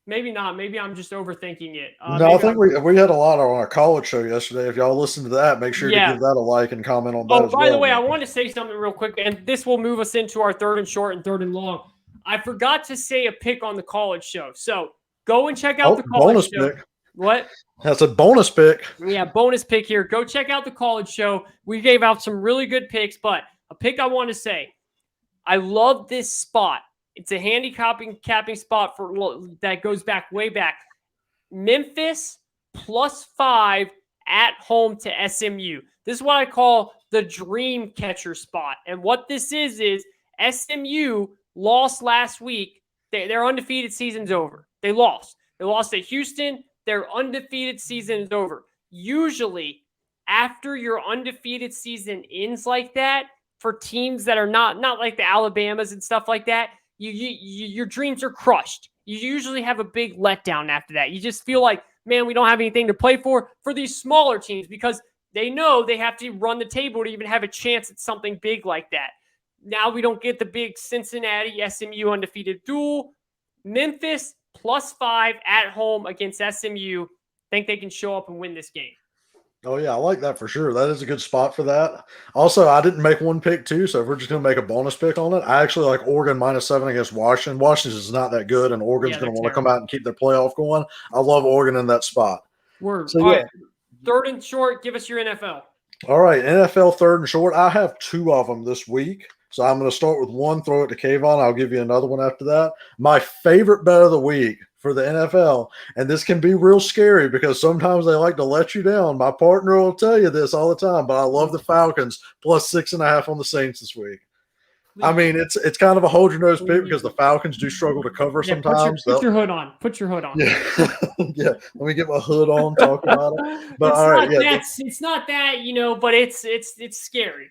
Maybe not. Maybe I'm just overthinking it. No, I think we had a lot on our college show yesterday. If y'all listened to that, make sure to give that a like and comment on that as well. By the way, I want to say something real quick, and this will move us into our 3rd and short and 3rd and long. I forgot to say a pick on the college show. So go and check out the college show. Pick. What? That's a bonus pick. Yeah, bonus pick here. Go check out the college show. We gave out some really good picks, but a pick I want to say, I love this spot. It's a handicapping spot that goes way back. Memphis +5 at home to SMU. This is what I call the dream catcher spot. And what this is SMU lost last week. Their undefeated season's over. They lost. They lost to Houston. Their undefeated season is over. Usually, after your undefeated season ends like that, for teams that are not like the Alabamas and stuff like that, your dreams are crushed. You usually have a big letdown after that. You just feel like, man, we don't have anything to play for these smaller teams because they know they have to run the table to even have a chance at something big like that. Now we don't get the big Cincinnati SMU undefeated duel. Memphis, +5 at home against SMU. Think they can show up and win this game. Oh yeah, I like that for sure. That is a good spot for that. Also, I didn't make one pick too, so if we're just gonna make a bonus pick on it, I actually like Oregon -7 against Washington. Washington's not that good, and Oregon's Yeah, gonna they're want to come terrible. out and keep their playoff going. I love Oregon in that spot. Word. So All yeah. right. Third and short, give us your NFL. All right, NFL third and short. I have two of them this week. So I'm going to start with one, throw it to Kayvon. I'll give you another one after that. My favorite bet of the week for the NFL, and this can be real scary because sometimes they like to let you down. My partner will tell you this all the time, but I love the Falcons +6.5 on the Saints this week. I Please. mean, it's kind of a hold your nose pick because the Falcons do struggle to cover Yeah, sometimes. put your hood on. Put your hood on. Yeah, yeah. Let me get my hood on. Talk about it. But all right, yeah. It's not that, but it's scary.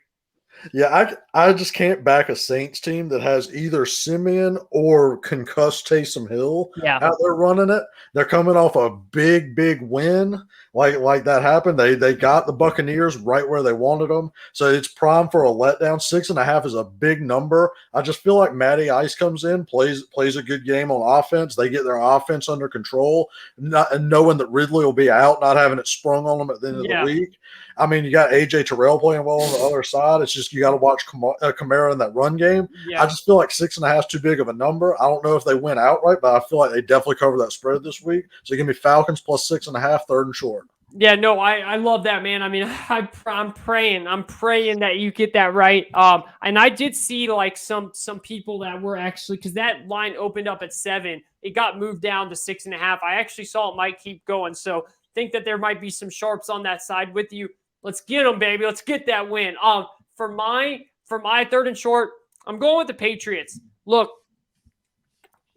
Yeah, I just can't back a Saints team that has either Simeon or concussed Taysom Hill Yeah. out there running it. They're coming off a big win like that happened. They got the Buccaneers right where they wanted them, so it's prime for a letdown. 6.5 is a big number. I just feel like Matty Ice comes in, plays a good game on offense. They get their offense under control, and knowing that Ridley will be out, not having it sprung on them at the end of the week. I mean, you got AJ Terrell playing well on the other side. It's just you got to watch Kamara in that run game. Yeah. I just feel like 6.5 is too big of a number. I don't know if they win outright, but I feel like they definitely cover that spread this week. So give me Falcons +6.5, third and short. Yeah, no, I love that, man. I mean, I'm praying that you get that right. And I did see like some people that were actually, because that line opened up at 7, it got moved down to 6.5. I actually saw it might keep going, so think that there might be some sharps on that side with you. Let's get them, baby. Let's get that win. For my third and short, I'm going with the Patriots. Look,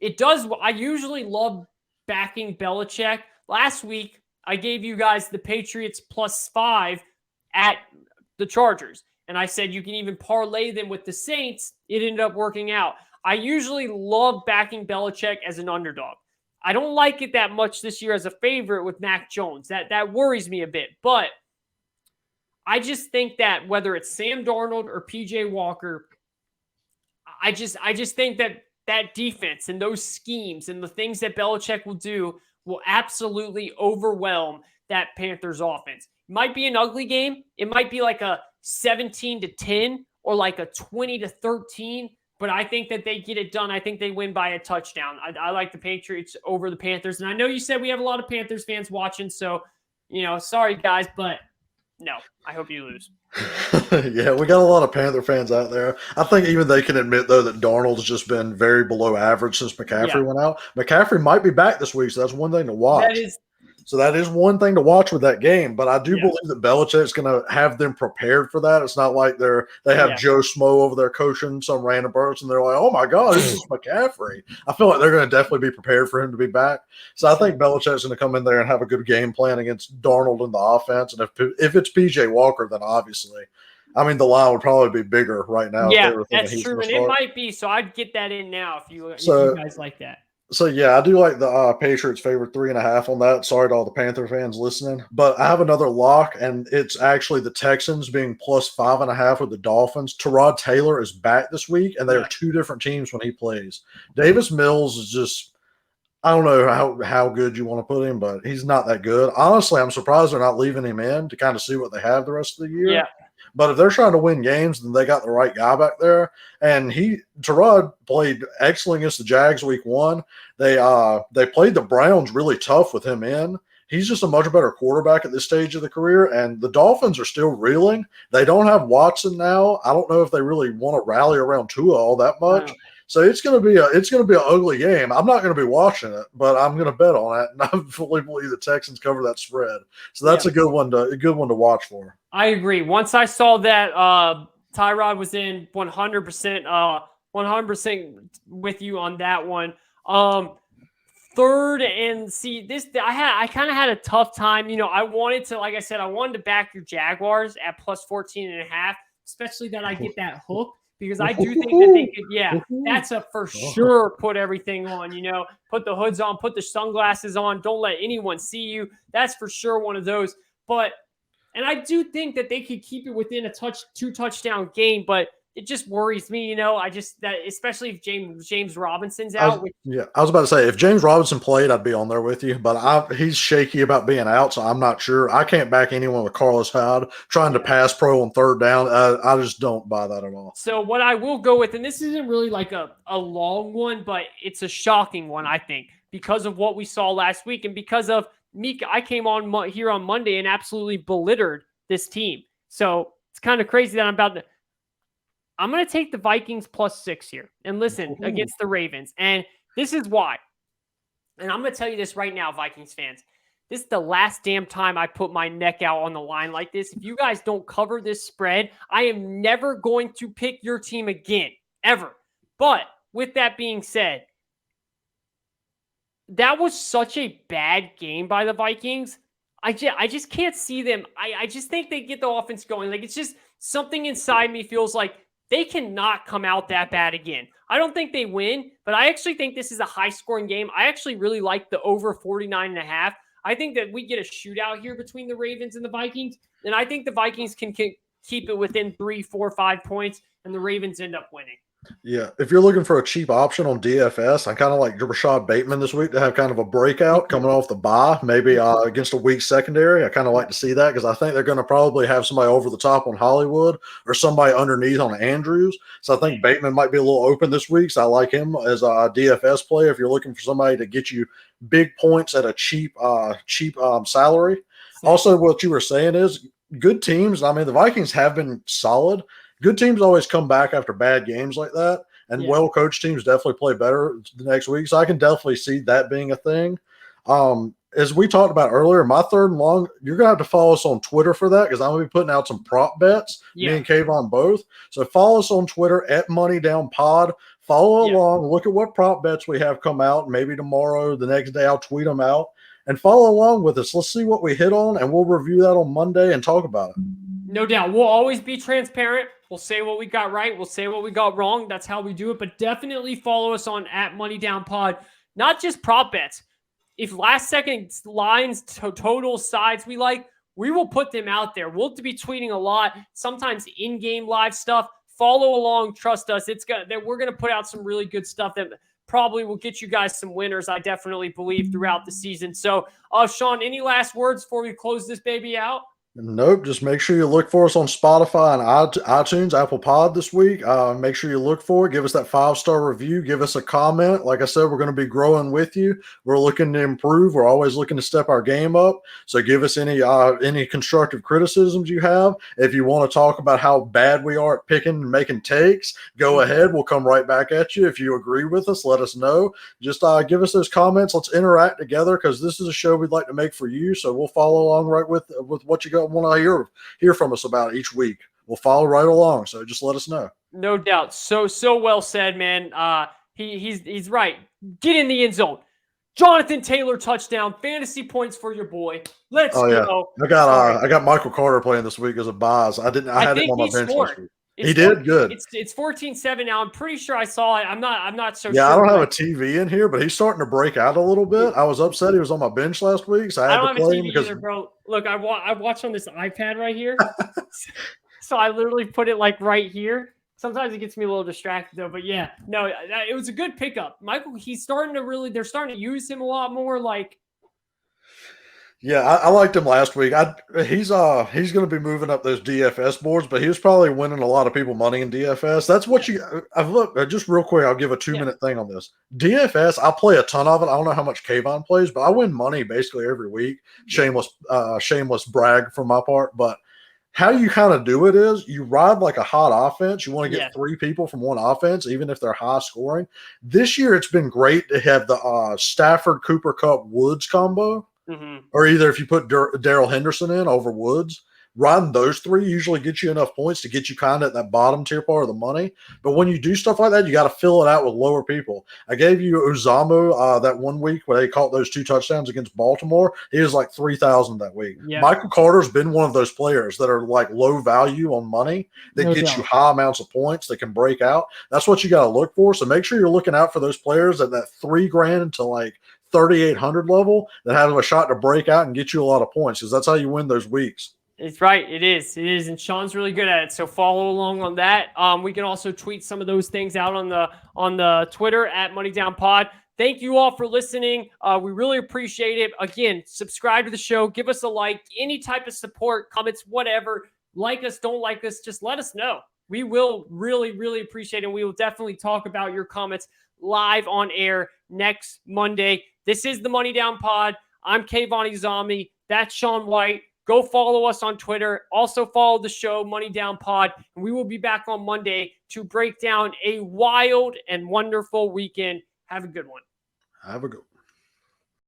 it does. I usually love backing Belichick. Last week, I gave you guys the Patriots +5 at the Chargers. And I said you can even parlay them with the Saints. It ended up working out. I usually love backing Belichick as an underdog. I don't like it that much this year as a favorite with Mac Jones. That worries me a bit. But I just think that whether it's Sam Darnold or PJ Walker, I just think that defense and those schemes and the things that Belichick will do will absolutely overwhelm that Panthers offense. It might be an ugly game. It might be like a 17-10 or like a 20-13, but I think that they get it done. I think they win by a touchdown. I like the Patriots over the Panthers. And I know you said we have a lot of Panthers fans watching, so, sorry guys, but no, I hope you lose. Yeah, we got a lot of Panther fans out there. I think even they can admit, though, that Darnold's just been very below average since McCaffrey went out. McCaffrey might be back this week, so that's one thing to watch. That is one thing to watch with that game. But I do believe that Belichick's going to have them prepared for that. It's not like they have Joe Schmo over there coaching some random person. They're like, oh, my God, this is McCaffrey. I feel like they're going to definitely be prepared for him to be back. So I think Belichick's going to come in there and have a good game plan against Darnold in the offense. And if it's PJ Walker, then obviously – I mean, the line would probably be bigger right now. Yeah, that's true, and it might be. So I'd get that in now if you guys like that. So yeah, I do like the Patriots favorite 3.5 on that. Sorry to all the Panther fans listening, but I have another lock, and it's actually the Texans being +5.5 with the Dolphins. Tyrod Taylor is back this week, and they are two different teams when he plays. Davis Mills is just. I don't know how good you want to put him, but he's not that good. Honestly, I'm surprised they're not leaving him in to kind of see what they have the rest of the year. Yeah. But if they're trying to win games, then they got the right guy back there. And Tyrod played excellent against the Jags week 1. They played the Browns really tough with him in. He's just a much better quarterback at this stage of the career. And the Dolphins are still reeling. They don't have Watson now. I don't know if they really want to rally around Tua all that much. So it's gonna be an ugly game. I'm not gonna be watching it, but I'm gonna bet on it, and I fully believe the Texans cover that spread. So that's a good one to watch for. I agree. Once I saw that Tyrod was in 100% with you on that one. Third and see this, I kind of had a tough time. I wanted to, like I said, I wanted to back your Jaguars at +14.5, especially that I get that hook. Because I do think that they could, that's a for sure put everything on, put the hoods on, put the sunglasses on, don't let anyone see you. That's for sure one of those. And I do think that they could keep it within a 2 touchdown game, but it just worries me. I just that especially if James Robinson's I was, out. Which, yeah, I was about to say if James Robinson played, I'd be on there with you. But he's shaky about being out, so I'm not sure. I can't back anyone with Carlos Hyde trying to pass pro on third down. I just don't buy that at all. So what I will go with, and this isn't really like a long one, but it's a shocking one, I think, because of what we saw last week and because of Mika. I came on here on Monday and absolutely belittered this team. So it's kind of crazy that I'm going to take the Vikings +6 here and listen against the Ravens. And this is why. And I'm going to tell you this right now, Vikings fans. This is the last damn time I put my neck out on the line like this. If you guys don't cover this spread, I am never going to pick your team again, ever. But with that being said, that was such a bad game by the Vikings. I just can't see them. I just think they get the offense going. Like, it's just something inside me feels like they cannot come out that bad again. I don't think they win, but I actually think this is a high-scoring game. I actually really like the over 49.5. I think that we get a shootout here between the Ravens and the Vikings, and I think the Vikings can keep it within 3, 4, 5 points, and the Ravens end up winning. Yeah, if you're looking for a cheap option on DFS, I kind of like Rashad Bateman this week to have kind of a breakout coming off the bye, maybe against a weak secondary. I kind of like to see that because I think they're going to probably have somebody over the top on Hollywood or somebody underneath on Andrews. So I think Bateman might be a little open this week. So I like him as a DFS play if you're looking for somebody to get you big points at a cheap salary. Also, what you were saying is good teams. I mean, the Vikings have been solid. Good teams always come back after bad games like that, and well-coached teams definitely play better the next week. So I can definitely see that being a thing. As we talked about earlier, my third and long, you're going to have to follow us on Twitter for that because I'm going to be putting out some prop bets, me and Kayvon both. So follow us on Twitter at MoneyDownPod. Follow along, look at what prop bets we have come out. Maybe tomorrow, the next day, I'll tweet them out. And follow along with us. Let's see what we hit on, and we'll review that on Monday and talk about it. No doubt. We'll always be transparent. We'll say what we got right. We'll say what we got wrong. That's how we do it. But definitely follow us on @MoneyDownPod. Not just prop bets. If last second lines, total sides we like, we will put them out there. We'll be tweeting a lot, sometimes in-game live stuff. Follow along. Trust us. We're going to put out some really good stuff that probably will get you guys some winners, I definitely believe, throughout the season. So, Sean, any last words before we close this baby out? Nope. Just make sure you look for us on Spotify and iTunes, Apple Pod this week. Make sure you look for it. Give us that 5-star review. Give us a comment. Like I said, we're going to be growing with you. We're looking to improve. We're always looking to step our game up. So give us any constructive criticisms you have. If you want to talk about how bad we are at picking and making takes, go ahead. We'll come right back at you. If you agree with us, let us know. Just give us those comments. Let's interact together because this is a show we'd like to make for you. So we'll follow along right with what you got. Want to hear from us about each week. We'll follow right along, so just let us know. No doubt. So well said, man. He's right. Get in the end zone. Jonathan Taylor touchdown. Fantasy points for your boy. Let's go. I got Michael Carter playing this week as a buys. I had him on my bench last week. He did good. It's 14-7 now. I'm pretty sure I saw it. I'm not so sure. Yeah, I don't have a TV in here, but he's starting to break out a little bit. I was upset he was on my bench last week, so I had to play him either, bro. Look, I watch on this iPad right here. So I literally put it like right here. Sometimes it gets me a little distracted though, but yeah, no, it was a good pickup. Michael, they're starting to use him a lot more. Like, yeah, I liked him last week. He's going to be moving up those DFS boards, but he was probably winning a lot of people money in DFS. That's what I've looked just real quick. I'll give a 2-minute thing on this DFS. I play a ton of it. I don't know how much Kayvon plays, but I win money basically every week. Shameless brag from my part, but how you kind of do it is you ride like a hot offense. You want to get 3 people from one offense, even if they're high scoring. This year, it's been great to have the Stafford, Cooper Kupp, Woods combo. Mm-hmm. Or either if you put Darrell Henderson in over Woods, riding those 3 usually gets you enough points to get you kind of at that bottom tier part of the money. But when you do stuff like that, you got to fill it out with lower people. I gave you Uzamu that 1 week where they caught those 2 touchdowns against Baltimore. He was like 3,000 that week. Yeah. Michael Carter's been one of those players that are like low value on money that gets you high amounts of points that can break out. That's what you got to look for. So make sure you're looking out for those players at that $3,000 to like 3,800 level that have a shot to break out and get you a lot of points because that's how you win those weeks. It's right. It is. It is. And Sean's really good at it. So follow along on that. We can also tweet some of those things out on the Twitter at Money Down Pod. Thank you all for listening. We really appreciate it. Again, subscribe to the show. Give us a like. Any type of support, comments, whatever. Like us, don't like us. Just let us know. We will really, really appreciate it. And we will definitely talk about your comments live on air next Monday. This is the Money Down Pod. I'm Kayvon Izami. That's Sean White. Go follow us on Twitter. Also follow the show, Money Down Pod. And we will be back on Monday to break down a wild and wonderful weekend. Have a good one. Have a good one.